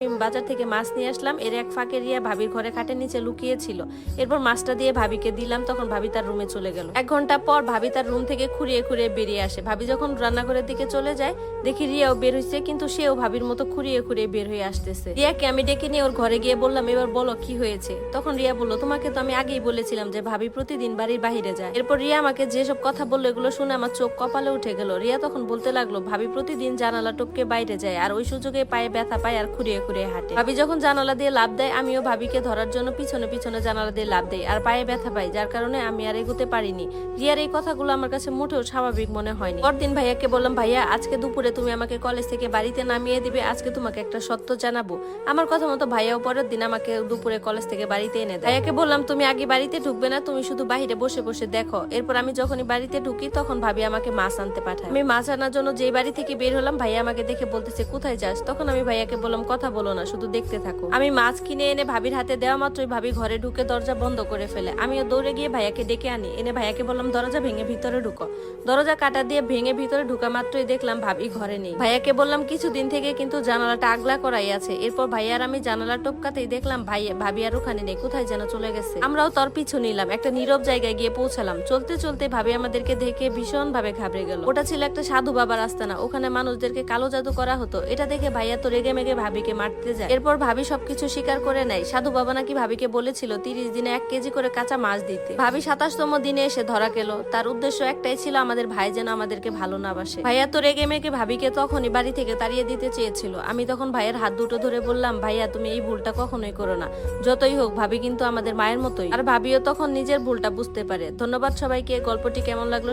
বাজার থেকে মাছ নিয়ে আসলাম। এর এক ফাঁকে রিয়া ভাবির ঘরে খাটের নিচে লুকিয়ে ছিল। এরপর মাছটা দিয়ে ভাবিকে দিলাম, তখন ভাবি তার রুমে চলে গেল। 1 ঘন্টা পর ভাবি তার রুম থেকে খুঁড়িয়ে খুঁড়িয়ে বেরিয়ে আসে। ভাবি যখন রান্নাঘরের দিকে চলে যায়, দেখি রিয়াও বের হয়েছে, কিন্তু সেও ভাবির মতো খুঁড়িয়ে খুঁড়িয়ে বের হয়ে আসতেছে। রিয়াকে আমি ডেকে নিয়ে ওর ঘরে গিয়ে বললাম, এবার বলো কি হয়েছে। তখন রিয়া বলল, তোমাকে তো আমি আগেই বলেছিলাম যে ভাবি প্রতিদিন বাড়ির বাহিরে যায়। এরপর রিয়া আমাকে যেসব কথা বললো এগুলো শুনে আমার চোখ কপালে উঠে গেল। রিয়া তখন বলতে লাগলো, ভাবি প্রতিদিন জানালা টপকে বাইরে যায়, আর ওই সুযোগে পায়ে ব্যথা পায় আর খুঁড়িয়ে খুঁড়িয়ে হাঁটে। ভাবি যখন জানালা দিয়ে লাফ দেয়, আমিও ভাবিকে ধরার জন্য পিছনে পিছনে জানালা দিয়ে লাফ দেই, আর পায়ে ব্যথা পাই, যার কারণে আমি আর এগোতে পারিনি। রিয়ার এই কথাগুলো আমার কাছে মোটেও স্বাভাবিক মনে হয়নি। পরদিন ভাইয়াকে বললাম, ভাইয়া আজকে দুপুরে তুমি আমাকে কলেজ থেকে বাড়িতে নামিয়ে দিবে, আজকে তোমাকে একটা সত্য জানাবো। আমার কথা মতো ভাইয়াও পরের দিন আমাকে দুপুরে কলেজ থেকে বাড়িতে এনে দেয়। ভাইয়াকে বললাম, তুমি আগে বাড়িতে ঢুকবে না, তুমি শুধু বাইরে বসে বসে দেখো। এরপর আমি যখনই বাড়িতে ঢুকি তখন ভাবি আমাকে মাছ আনতে পাঠায়। আমি মাছ আনার জন্য যেই বাড়ি থেকে বের হলাম, ভাইয়া আমাকে দেখে বলতেছে, কোথায় যাস। তখন আমি ভাইয়াকে বললাম, কথা বলো না, শুধু দেখতে থাকো। আমি মাছ কিনে এনে ভাবির হাতে দেওয়া মাত্রই ভাবি ঘরে ঢুকে দরজা বন্ধ করে ফেলে। আমিও দৌড়ে গিয়ে ভাইয়াকে ডেকে আনি, এনে ভাইয়াকে বললাম, দরজা ভেঙে ভিতরে ঢুকো। দরজা কাটা দিয়ে ভেঙে ভিতরে ঢুকা মাত্রই দেখলাম ভাবি ঘরে নেই। ভাইয়াকে বললাম, কিছুদিন থেকে কিন্তু জানালাটা আগলা করাই আছে। এরপর ভাইয়ার আমি জানালা টপকাতেই দেখলাম ভাবি আর ওখানে নেই, কোথায় যেন চলে গেছে। আমরাও তোর পিছু নিলাম, একটা নীরব জায়গায় গিয়ে পৌঁছালাম। চলতে চলতে ভাবি আমাদেরকে দেখে ভীষণ ভাবে ঘাবড়ে গেল। ওটা ছিল একটা সাধু বাবার আস্তানা, ওখানে মানুষদেরকে কালো জাদু করা হতো। এটা দেখে ভাইয়া তো রেগে মেগে ভাবিকে মারতে যায়। এরপর ভাবি সবকিছু স্বীকার করে নেয়। সাধু বাবা নাকি ভাবিকে বলেছিল 30 দিনে 1 কেজি করে কাঁচা মাছ দিতে। ভাবি 27তম দিনে এসে ধরা গেল। তার উদ্দেশ্য একটাই ছিল, আমাদের ভাই যেন আমাদেরকে ভালো না বাসে। ভাইয়া তো রেগে মেগে ভাবিকে তখনই বাড়ি থেকে তাড়িয়ে দিতে চেয়েছিল। আমি তখন ভাইয়ের হাত দুটো ধরে বললাম, ভাইয়া তুমি এই ভুলটা কখনোই করো না, যতই হোক ভাবি কিন্তু আমাদের মায়ের মতোই। আর ভাবিও তখন নিজের ভুলটা বুঝতে পারে। ধন্যবাদ সবাইকে। গল্পটি কেমন লাগলো